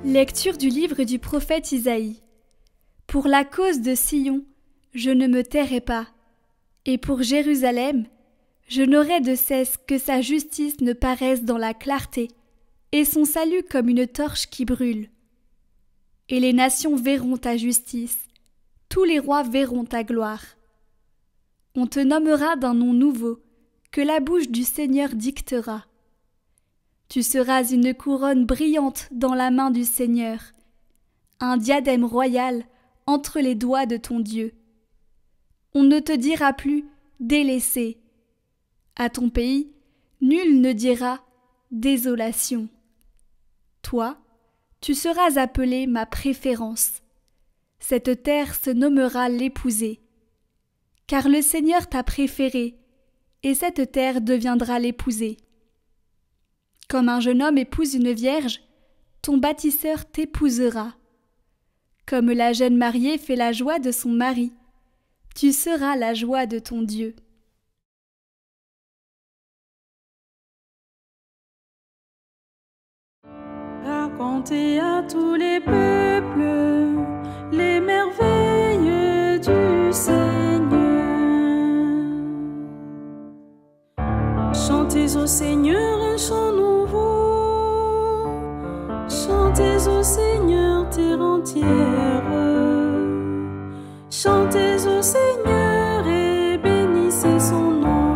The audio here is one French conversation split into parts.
Lecture du livre du prophète Isaïe. Pour la cause de Sion, je ne me tairai pas, et pour Jérusalem, je n'aurai de cesse que sa justice ne paraisse dans la clarté, et son salut comme une torche qui brûle. Et les nations verront ta justice, tous les rois verront ta gloire. On te nommera d'un nom nouveau, que la bouche du Seigneur dictera. Tu seras une couronne brillante dans la main du Seigneur, un diadème royal entre les doigts de ton Dieu. On ne te dira plus « délaissé ». À ton pays, nul ne dira « désolation ». Toi, tu seras appelé ma préférence. Cette terre se nommera l'épousée. Car le Seigneur t'a préféré, et cette terre deviendra l'épousée. Comme un jeune homme épouse une vierge, ton bâtisseur t'épousera. Comme la jeune mariée fait la joie de son mari, tu seras la joie de ton Dieu. Racontez à tous les peuples les merveilles du Seigneur. Chantez au Seigneur un chant nouveau. Chantez au Seigneur terre entière. Chantez au Seigneur et bénissez son nom.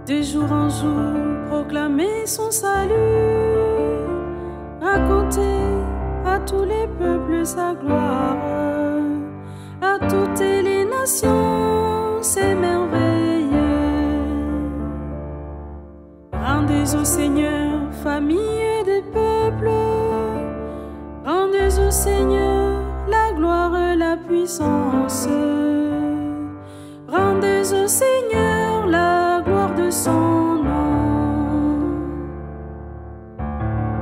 De jour en jour, proclamez son salut. Racontez à tous les peuples sa gloire. À toutes les nations ses merveilles. Rendez au Seigneur, famille des peuples. Rendez au Seigneur la gloire, la puissance. Rendez au Seigneur la gloire de son nom.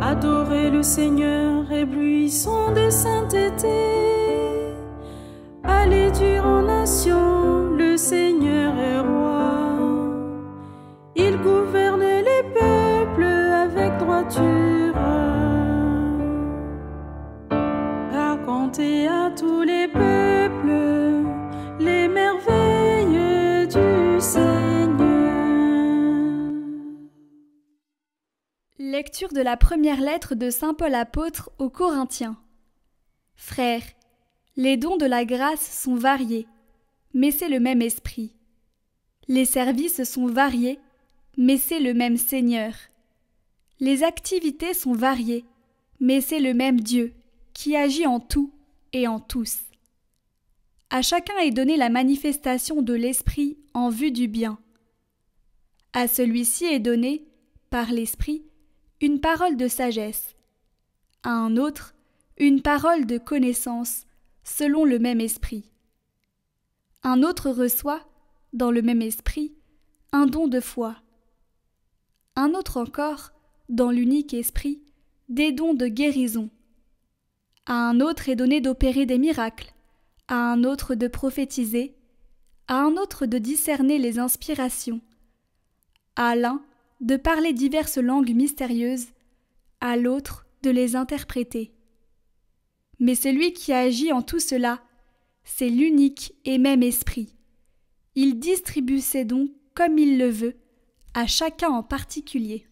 Adorez le Seigneur, éblouissons de sainteté. Allez dire aux nations, le Seigneur est roi. Il gouverne les peuples avec droiture. Racontez à tous les peuples les merveilles du Seigneur. Lecture de la première lettre de saint Paul apôtre aux Corinthiens. Frères, les dons de la grâce sont variés, mais c'est le même esprit. Les services sont variés, mais c'est le même Seigneur. Les activités sont variées, mais c'est le même Dieu qui agit en tout et en tous. À chacun est donnée la manifestation de l'Esprit en vue du bien. À celui-ci est donnée, par l'Esprit, une parole de sagesse. À un autre, une parole de connaissance, selon le même esprit. Un autre reçoit, dans le même esprit, un don de foi. Un autre encore, dans l'unique esprit, des dons de guérison. À un autre est donné d'opérer des miracles, à un autre de prophétiser, à un autre de discerner les inspirations, à l'un de parler diverses langues mystérieuses, à l'autre de les interpréter. Mais celui qui agit en tout cela, c'est l'unique et même esprit. Il distribue ses dons comme il le veut, à chacun en particulier.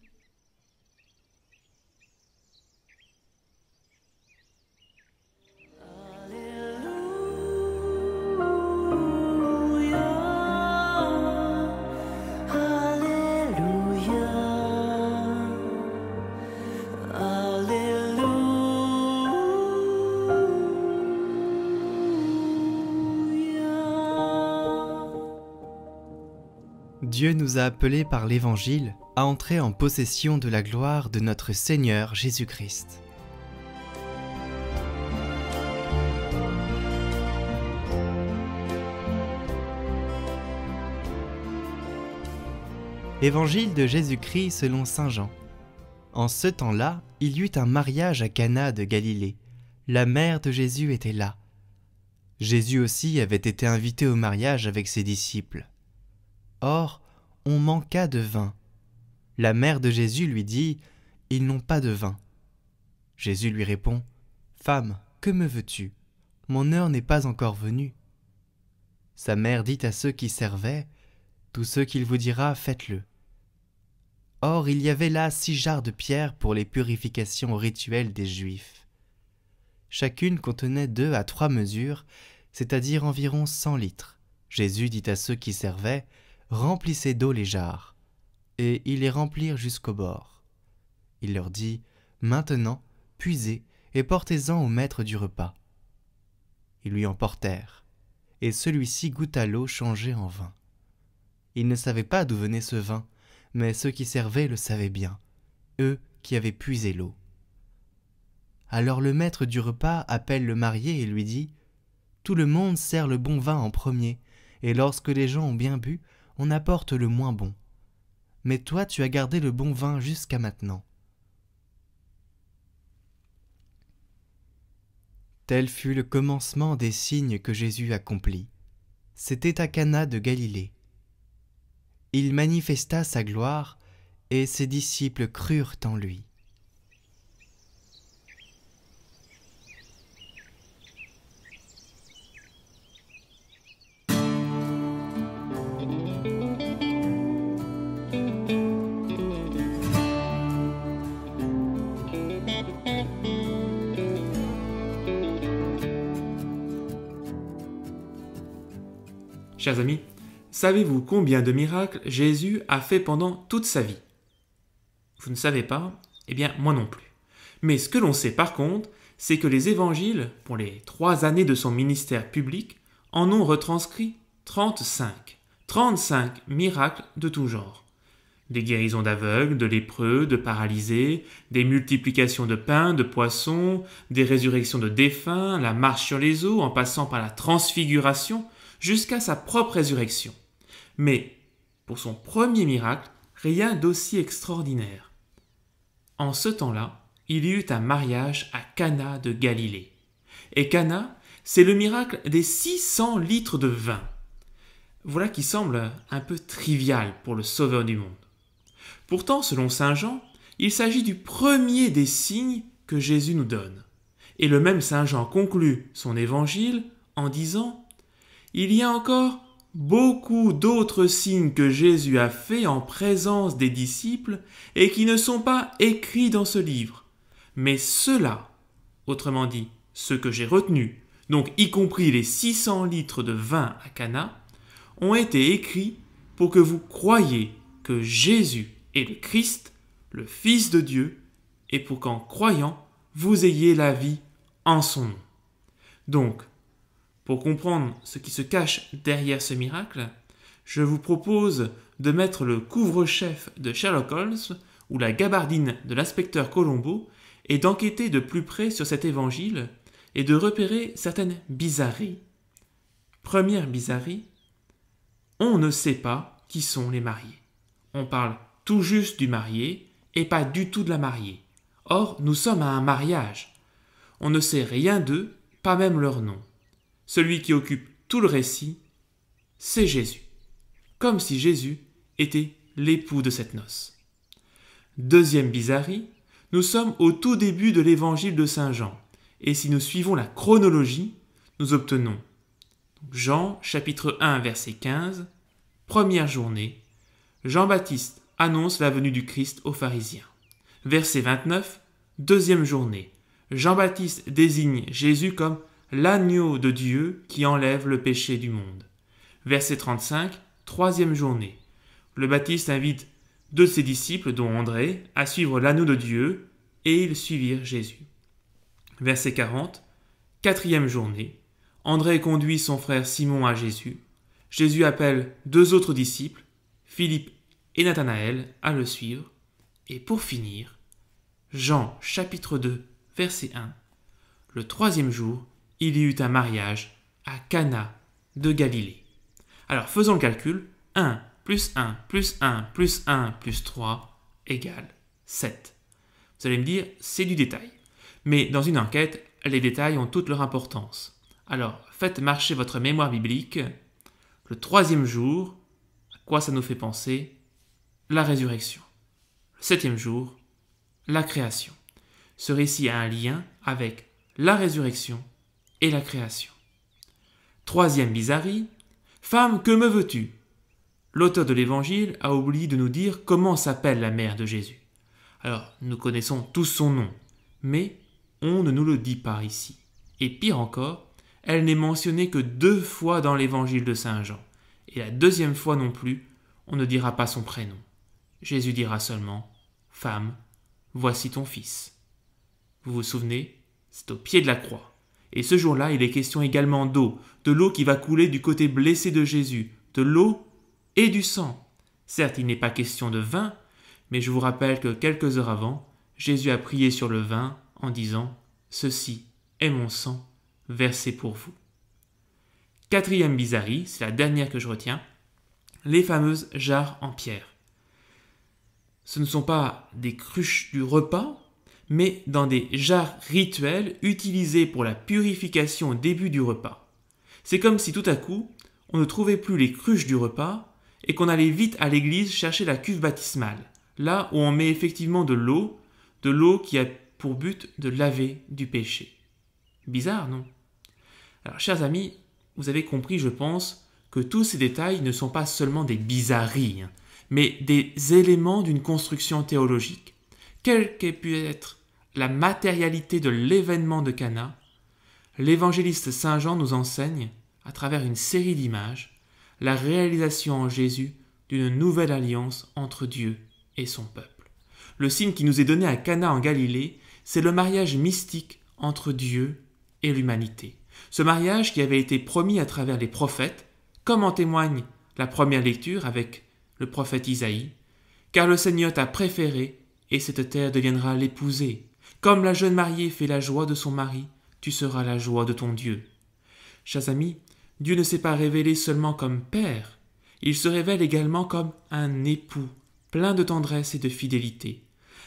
Dieu nous a appelés par l'Évangile à entrer en possession de la gloire de notre Seigneur Jésus-Christ. Évangile de Jésus-Christ selon saint Jean. En ce temps-là, il y eut un mariage à Cana de Galilée. La mère de Jésus était là. Jésus aussi avait été invité au mariage avec ses disciples. Or, on manqua de vin. La mère de Jésus lui dit « Ils n'ont pas de vin. » Jésus lui répond « Femme, que me veux-tu ? Mon heure n'est pas encore venue. » Sa mère dit à ceux qui servaient « Tout ce qu'il vous dira, faites-le. » Or, il y avait là 6 jarres de pierre pour les purifications rituelles des Juifs. Chacune contenait 2 à 3 mesures, c'est-à-dire environ 100 litres. Jésus dit à ceux qui servaient « Remplissez d'eau les jarres. » Et ils les remplirent jusqu'au bord. Il leur dit « Maintenant, puisez et portez-en au maître du repas. » Ils lui en portèrent, et celui-ci goûta l'eau changée en vin. Il ne savait pas d'où venait ce vin, mais ceux qui servaient le savaient bien, eux qui avaient puisé l'eau. Alors le maître du repas appelle le marié et lui dit « Tout le monde sert le bon vin en premier, et lorsque les gens ont bien bu, on apporte le moins bon. Mais toi tu as gardé le bon vin jusqu'à maintenant. » Tel fut le commencement des signes que Jésus accomplit. C'était à Cana de Galilée. Il manifesta sa gloire, et ses disciples crurent en lui. Chers amis, savez-vous combien de miracles Jésus a fait pendant toute sa vie ? Vous ne savez pas ? Eh bien, moi non plus. Mais ce que l'on sait par contre, c'est que les évangiles, pour les 3 années de son ministère public, en ont retranscrit 35. 35 miracles de tout genre. Des guérisons d'aveugles, de lépreux, de paralysés, des multiplications de pains, de poissons, des résurrections de défunts, la marche sur les eaux en passant par la transfiguration, jusqu'à sa propre résurrection. Mais, pour son premier miracle, rien d'aussi extraordinaire. En ce temps-là, il y eut un mariage à Cana de Galilée. Et Cana, c'est le miracle des 600 litres de vin. Voilà qui semble un peu trivial pour le Sauveur du monde. Pourtant, selon saint Jean, il s'agit du premier des signes que Jésus nous donne. Et le même saint Jean conclut son évangile en disant « Il y a encore beaucoup d'autres signes que Jésus a faits en présence des disciples et qui ne sont pas écrits dans ce livre. Mais ceux-là, autrement dit, ceux que j'ai retenus, donc y compris les 600 litres de vin à Cana, ont été écrits pour que vous croyiez que Jésus est le Christ, le Fils de Dieu, et pour qu'en croyant, vous ayez la vie en son nom. » Donc, pour comprendre ce qui se cache derrière ce miracle, je vous propose de mettre le couvre-chef de Sherlock Holmes ou la gabardine de l'inspecteur Colombo et d'enquêter de plus près sur cet évangile et de repérer certaines bizarreries. Première bizarrerie, on ne sait pas qui sont les mariés. On parle tout juste du marié et pas du tout de la mariée. Or, nous sommes à un mariage. On ne sait rien d'eux, pas même leur nom. Celui qui occupe tout le récit, c'est Jésus. Comme si Jésus était l'époux de cette noce. Deuxième bizarrerie, nous sommes au tout début de l'évangile de saint Jean. Et si nous suivons la chronologie, nous obtenons Jean, chapitre 1, verset 15, première journée, Jean-Baptiste annonce la venue du Christ aux pharisiens. Verset 29, deuxième journée, Jean-Baptiste désigne Jésus comme l'agneau de Dieu qui enlève le péché du monde. Verset 35, troisième journée. Le Baptiste invite 2 de ses disciples, dont André, à suivre l'agneau de Dieu, et ils suivirent Jésus. Verset 40, quatrième journée. André conduit son frère Simon à Jésus. Jésus appelle 2 autres disciples, Philippe et Nathanaël, à le suivre. Et pour finir, Jean chapitre 2, verset 1. Le 3e jour, il y eut un mariage à Cana de Galilée. Alors faisons le calcul, 1 plus 1 plus 1 plus 1 plus 3 égale 7. Vous allez me dire, c'est du détail. Mais dans une enquête, les détails ont toute leur importance. Alors faites marcher votre mémoire biblique. Le 3e jour, à quoi ça nous fait penser ? La résurrection. Le 7e jour, la création. Ce récit a un lien avec la résurrection et la création. 3e bizarrerie, « Femme, que me veux-tu » L'auteur de l'Évangile a oublié de nous dire comment s'appelle la mère de Jésus. Alors, nous connaissons tous son nom, mais on ne nous le dit pas ici. Et pire encore, elle n'est mentionnée que 2 fois dans l'Évangile de Saint Jean. Et la 2e fois non plus, on ne dira pas son prénom. Jésus dira seulement « Femme, voici ton fils ». Vous vous souvenez, c'est au pied de la croix. Et ce jour-là, il est question également d'eau, de l'eau qui va couler du côté blessé de Jésus, de l'eau et du sang. Certes, il n'est pas question de vin, mais je vous rappelle que quelques heures avant, Jésus a prié sur le vin en disant « Ceci est mon sang versé pour vous ». 4e bizarrerie, c'est la dernière que je retiens, les fameuses jarres en pierre. Ce ne sont pas des cruches du repas, mais dans des jarres rituelles utilisées pour la purification au début du repas. C'est comme si tout à coup, on ne trouvait plus les cruches du repas et qu'on allait vite à l'église chercher la cuve baptismale, là où on met effectivement de l'eau qui a pour but de laver du péché. Bizarre, non? Alors, chers amis, vous avez compris, je pense, que tous ces détails ne sont pas seulement des bizarreries, mais des éléments d'une construction théologique. Quelle qu'ait pu être la matérialité de l'événement de Cana, l'évangéliste Saint Jean nous enseigne, à travers une série d'images, la réalisation en Jésus d'une nouvelle alliance entre Dieu et son peuple. Le signe qui nous est donné à Cana en Galilée, c'est le mariage mystique entre Dieu et l'humanité. Ce mariage qui avait été promis à travers les prophètes, comme en témoigne la première lecture avec le prophète Isaïe, car le Seigneur t'a préféré et cette terre deviendra l'épousée. Comme la jeune mariée fait la joie de son mari, tu seras la joie de ton Dieu. Chers amis, Dieu ne s'est pas révélé seulement comme Père, il se révèle également comme un époux, plein de tendresse et de fidélité.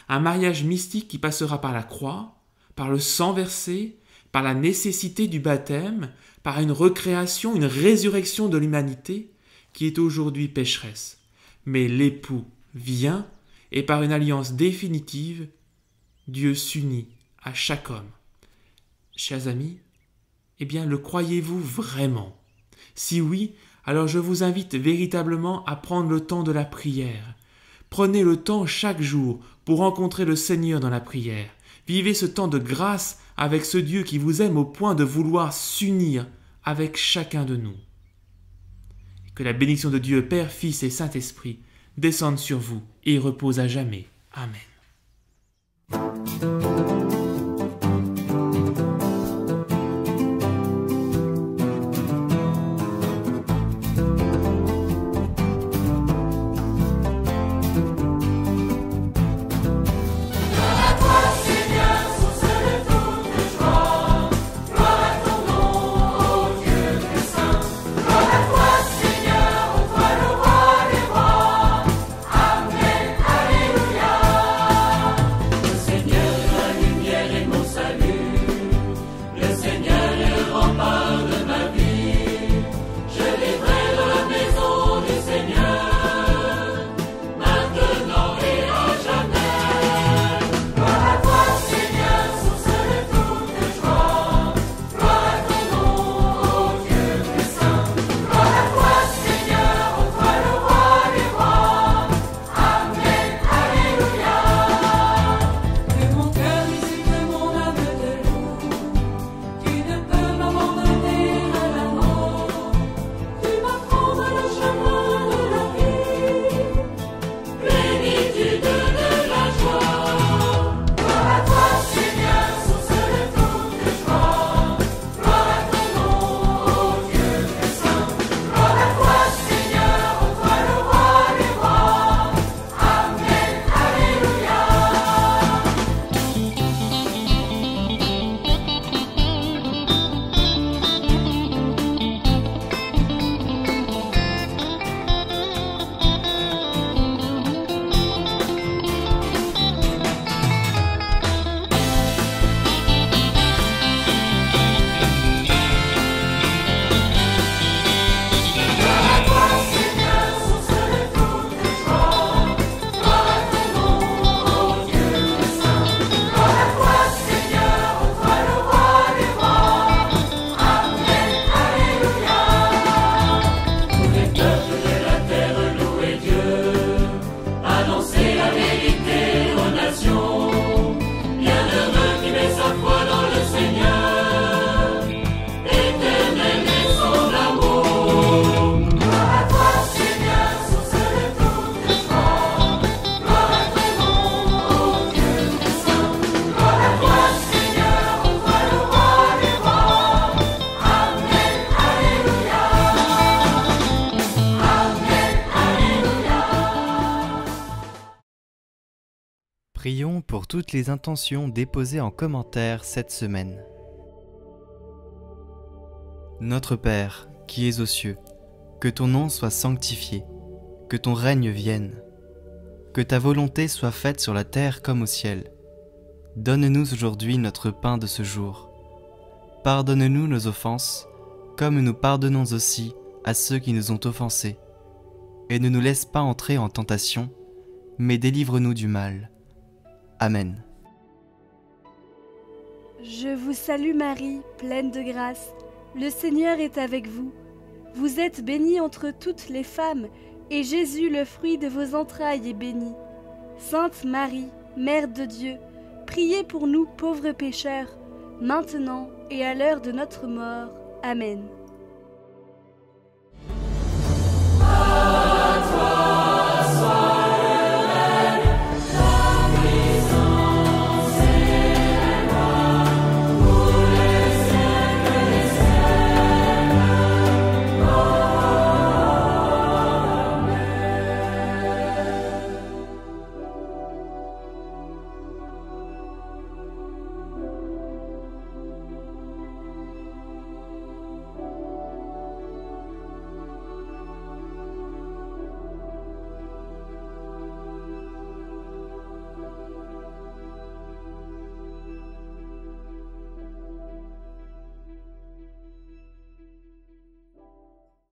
Un mariage mystique qui passera par la croix, par le sang versé, par la nécessité du baptême, par une recréation, une résurrection de l'humanité qui est aujourd'hui pécheresse. Mais l'époux vient et par une alliance définitive, Dieu s'unit à chaque homme. Chers amis, eh bien, le croyez-vous vraiment? Si oui, alors je vous invite véritablement à prendre le temps de la prière. Prenez le temps chaque jour pour rencontrer le Seigneur dans la prière. Vivez ce temps de grâce avec ce Dieu qui vous aime au point de vouloir s'unir avec chacun de nous. Et que la bénédiction de Dieu, Père, Fils et Saint-Esprit descende sur vous et repose à jamais. Amen. Seigneur Prions pour toutes les intentions déposées en commentaire cette semaine. Notre Père, qui es aux cieux, que ton nom soit sanctifié, que ton règne vienne, que ta volonté soit faite sur la terre comme au ciel. Donne-nous aujourd'hui notre pain de ce jour. Pardonne-nous nos offenses, comme nous pardonnons aussi à ceux qui nous ont offensés. Et ne nous laisse pas entrer en tentation, mais délivre-nous du mal. Amen. Je vous salue Marie, pleine de grâce. Le Seigneur est avec vous. Vous êtes bénie entre toutes les femmes, et Jésus, le fruit de vos entrailles, est béni. Sainte Marie, Mère de Dieu, priez pour nous pauvres pécheurs, maintenant et à l'heure de notre mort. Amen.